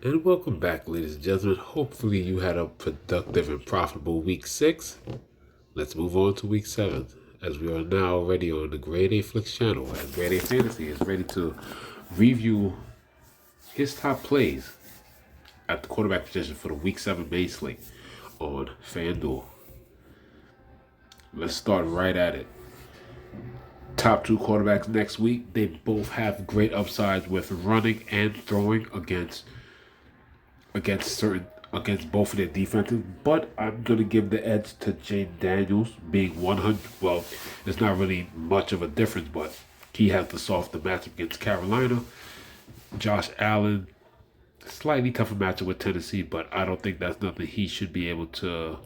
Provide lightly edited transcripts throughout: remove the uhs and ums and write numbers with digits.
And welcome back, ladies and gentlemen. Hopefully, you had a productive and profitable week 6. Let's move on to week 7, as we are now already on the Grade A Flicks channel, as Grade A Fantasy is ready to review his top plays at the quarterback position for the week 7 main slate on FanDuel. Let's start right at it. Top two quarterbacks next week. They both have great upsides with running and throwing against both of their defenses, but I'm gonna give the edge to Jayden Daniels being 100. Well, it's not really much of a difference, but he has the softer matchup against Carolina. Josh Allen, slightly tougher matchup with Tennessee, but I don't think that's nothing he should be able to.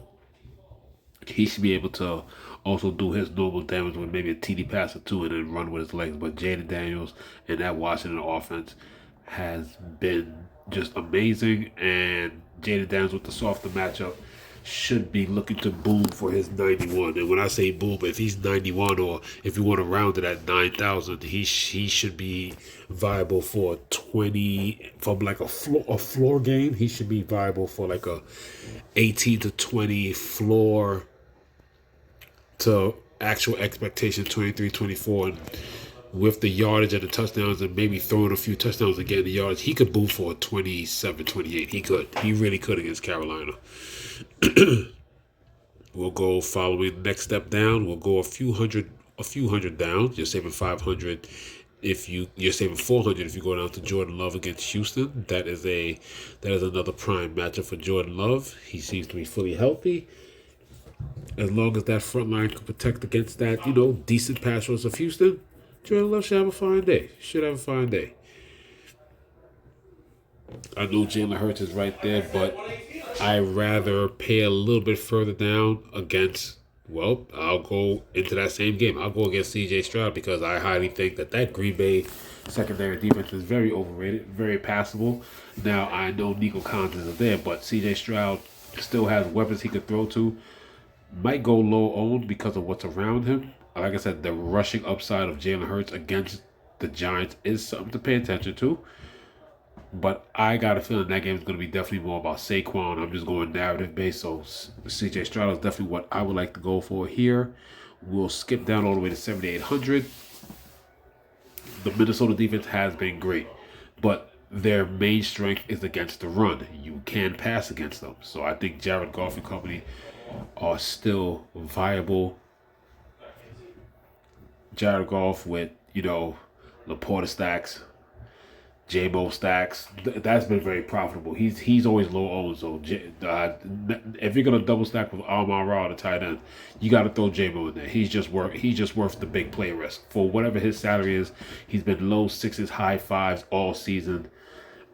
He should be able to also do his normal damage with maybe a TD pass or two and then run with his legs. But Jayden Daniels and that Washington offense has been just amazing, and Jayden Daniels with the softer matchup should be looking to boom for his 91. And when I say boom, if he's 91 or if you want to round it at 9,000, he should be viable for 20 from like a floor game. He should be viable for like a 18 to 20 floor to actual expectation 23, 24. And with the yardage and the touchdowns and maybe throwing a few touchdowns and getting the yards, he could move for a 27, 28. He could. He really could against Carolina. We'll go following next step down. We'll go a few hundred down. You're saving 500 if you're saving 400 if you go down to Jordan Love against Houston. That is another prime matchup for Jordan Love. He seems to be fully healthy. As long as that front line can protect against that, decent pass rush of Houston, Jordan Love should have a fine day. I know Jalen Hurts is right there, but I rather pay a little bit further down against. Well, I'll go into that same game. I'll go against C.J. Stroud because I highly think that Green Bay secondary defense is very overrated, very passable. Now I know Nico Collins is there, but C.J. Stroud still has weapons he could throw to. Might go low owned because of what's around him. Like I said, the rushing upside of Jalen Hurts against the Giants is something to pay attention to. But I got a feeling that game is going to be definitely more about Saquon. I'm just going narrative based. So CJ Stroud is definitely what I would like to go for here. We'll skip down all the way to 7,800. The Minnesota defense has been great, but their main strength is against the run. You can pass against them. So I think Jared Goff and company are still viable. Jared Goff with, Laporta stacks, J-Bo stacks, that's been very profitable. He's always low owned. So if you're gonna double stack with Amon Ra, the tight end, you got to throw J-Bo in there. He's just worth the big play risk for whatever his salary is. He's been low sixes, high fives all season.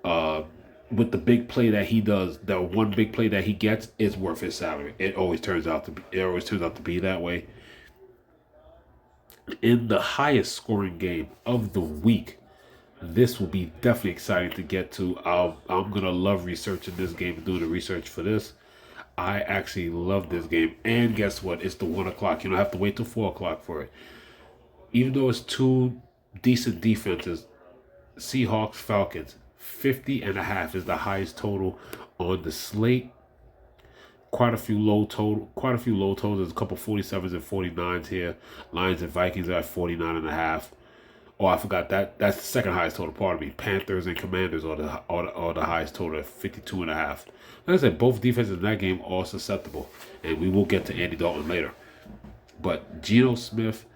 With the big play that he does, the one big play that he gets is worth his salary. It always turns out to be that way. In the highest scoring game of the week, this will be definitely exciting to get to. I'm gonna love researching this game and doing the research for this. I actually love this game, and guess what? It's the 1 o'clock. You don't have to wait till 4 o'clock for it. Even though it's two decent defenses, Seahawks Falcons 50.5 is the highest total on the slate. Quite a few low totals. There's a couple 47s and 49s here. Lions and Vikings are at 49.5. Oh, I forgot that's the second highest total. Pardon me. Panthers and Commanders are the highest total at 52.5. Like I said, both defenses in that game are susceptible, and we will get to Andy Dalton later. But Geno Smith,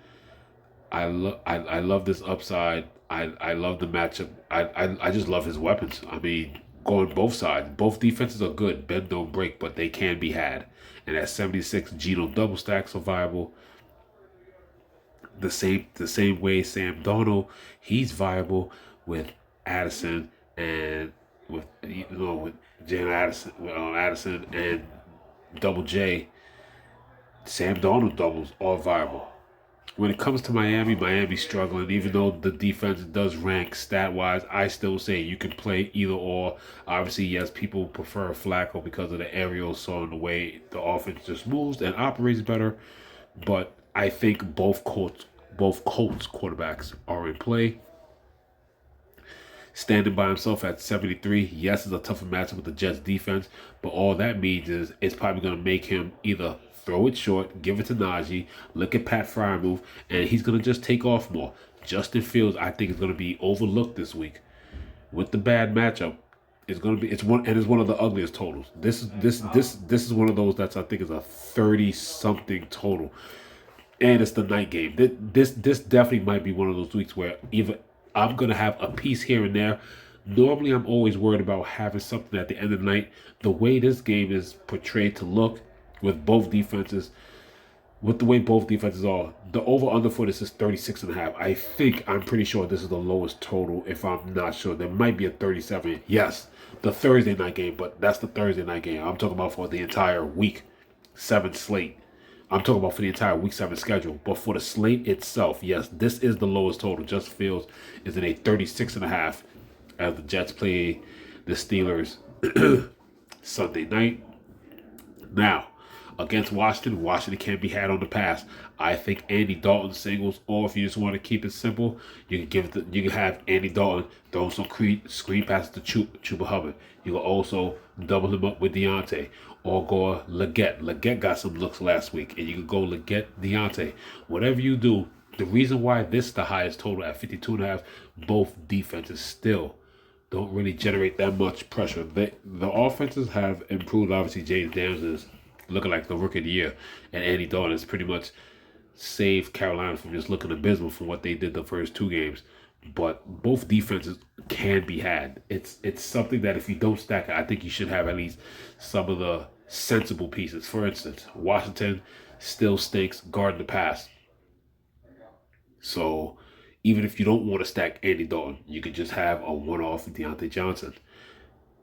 I love this upside. I love the matchup. I just love his weapons. I mean, going both sides. Both defenses are good. Bend don't break, but they can be had. And at 76, Geno double stacks are viable. The same way Sam Darnold, he's viable with Addison and with Jan Addison, Addison and Double J. Sam Darnold doubles are viable. When it comes to Miami's struggling. Even though the defense does rank stat-wise, I still say you can play either or. Obviously, yes, people prefer Flacco because of the aerial, so in the way the offense just moves and operates better. But I think both Colts quarterbacks are in play. standing by himself at 73. Yes, it's a tougher matchup with the Jets defense, but all that means is it's probably going to make him either throw it short, give it to Najee, look at Pat Fryer move, and he's going to just take off more. Justin Fields, I think, is going to be overlooked this week with the bad matchup. It's one of the ugliest totals. This is one of those that's I think is a 30 something total, and it's the night game. This definitely might be one of those weeks where either I'm gonna have a piece here and there. Normally, I'm always worried about having something at the end of the night. The way this game is portrayed to look with both defenses, with the way both defenses are, the over-under for this is 36.5. I'm pretty sure this is the lowest total, if I'm not sure. There might be a 37. Yes, the Thursday night game, but that's the Thursday night game. I'm talking about for the entire week 7 slate. I'm talking about for the entire week 7 schedule. But for the slate itself, yes, this is the lowest total. Justin Fields is in a 36.5 as the Jets play the Steelers Sunday night. Now, against Washington can't be had on the pass. I think Andy Dalton singles, or if you just want to keep it simple, you can have Andy Dalton throw some screen passes to Chuba Hubbard. You can also double him up with Deontay, or go Leggett. Leggett got some looks last week, and you can go Leggett, Deontay. Whatever you do, the reason why this is the highest total at 52.5, both defenses still don't really generate that much pressure. The offenses have improved. Obviously, Jayden Daniels is looking like the rookie of the year, and Andy Dalton has pretty much saved Carolina from just looking abysmal from what they did the first 2 games. But both defenses can be had. It's something that if you don't stack it, I think you should have at least some of the sensible pieces. For instance, Washington still stinks guarding the pass. So even if you don't want to stack Andy Dalton, you could just have a one-off Deontay Johnson.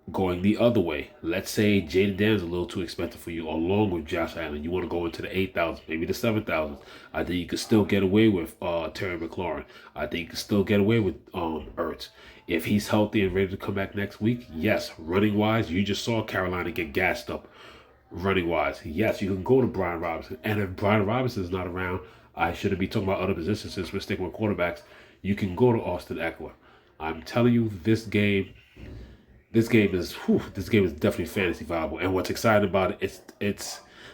Going the other way, let's say Jayden Daniels is a little too expensive for you, along with Josh Allen. You want to go into the 8,000, maybe the 7,000. I think you could still get away with Terry McLaurin. I think you could still get away with Ertz. If he's healthy and ready to come back next week, yes. Running wise, you just saw Carolina get gassed up. Running wise, yes, you can go to Brian Robinson. And if Brian Robinson is not around, I shouldn't be talking about other positions since we're sticking with quarterbacks. You can go to Austin Eckler. I'm telling you, this game is definitely fantasy viable. And what's exciting about it,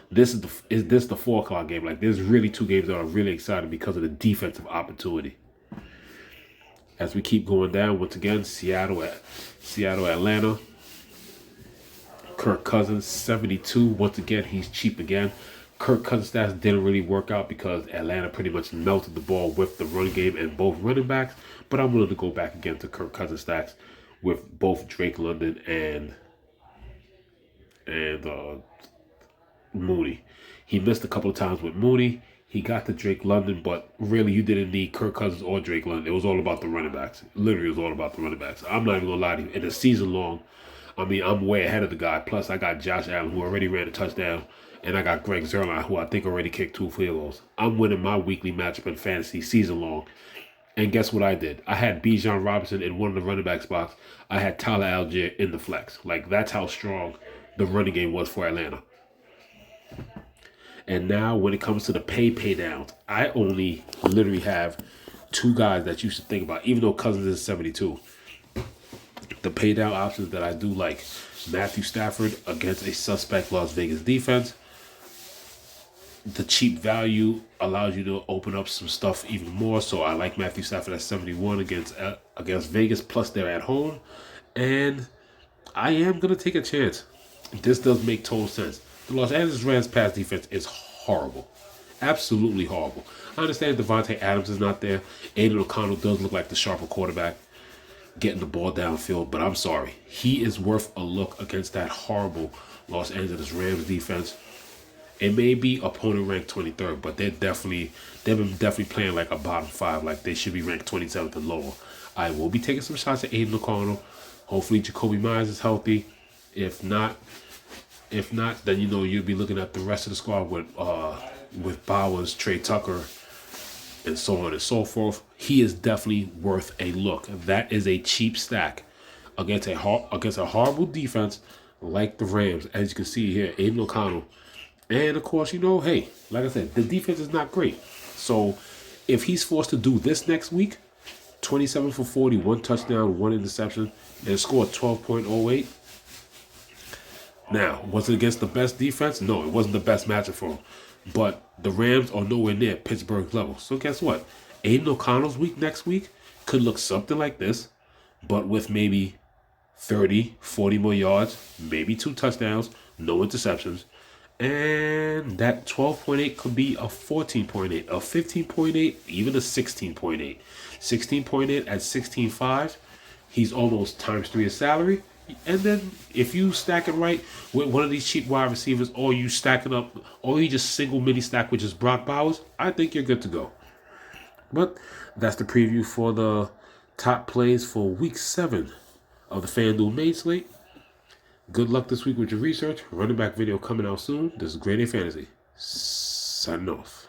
this is the 4 o'clock game. Like, there's really 2 games that are really exciting because of the defensive opportunity. As we keep going down, once again, Seattle, Atlanta. Kirk Cousins, 72. Once again, he's cheap again. Kirk Cousins' stats didn't really work out because Atlanta pretty much melted the ball with the run game and both running backs. But I'm willing to go back again to Kirk Cousins' stats with both Drake London and Mooney. He missed a couple of times with Mooney. He got to Drake London, but really you didn't need Kirk Cousins or Drake London. It was all about the running backs. Literally, it was all about the running backs. I'm not even going to lie to you. In a season long, I'm way ahead of the guy. Plus, I got Josh Allen, who already ran a touchdown, and I got Greg Zuerlein, who I think already kicked 2 field goals. I'm winning my weekly matchup in fantasy season long. And guess what I did? I had Bijan Robinson in one of the running back spots. I had Tyler Algier in the flex. Like, that's how strong the running game was for Atlanta. And now when it comes to the pay downs, I only literally have 2 guys that you should think about, even though Cousins is 72. The pay down options that I do like: Matthew Stafford against a suspect Las Vegas defense. The cheap value allows you to open up some stuff even more. So I like Matthew Stafford at 71 against Vegas, plus they're at home. And I am going to take a chance. This does make total sense. The Los Angeles Rams pass defense is horrible. Absolutely horrible. I understand Devontae Adams is not there. Aiden O'Connell does look like the sharper quarterback getting the ball downfield, but I'm sorry. He is worth a look against that horrible Los Angeles Rams defense. It may be opponent ranked 23rd, but they've been definitely playing like a bottom 5, like they should be ranked 27th and lower. I will be taking some shots at Aiden O'Connell. Hopefully Jacoby Myers is healthy. If not, then you'll be looking at the rest of the squad with Bowers, Trey Tucker, and so on and so forth. He is definitely worth a look. That is a cheap stack against a horrible defense like the Rams. As you can see here, Aiden O'Connell. And, of course, hey, like I said, the defense is not great. So if he's forced to do this next week, 27 for 40, 1 touchdown, 1 interception, and scored 12.08. Now, was it against the best defense? No, it wasn't the best matchup for him. But the Rams are nowhere near Pittsburgh's level. So guess what? Aiden O'Connell's week next week could look something like this, but with maybe 30, 40 more yards, maybe 2 touchdowns, no interceptions. And that 12.8 could be a 14.8, a 15.8, even a 16.8. 16.8 at 16.5, he's almost times 3 his salary. And then if you stack it right with one of these cheap wide receivers, or you stack it up, or you just single mini stack with just Brock Bowers, I think you're good to go. But that's the preview for the top plays for week 7 of the FanDuel main slate. Good luck this week with your research. Running back video coming out soon. This is Grade A Fantasy. Signing off.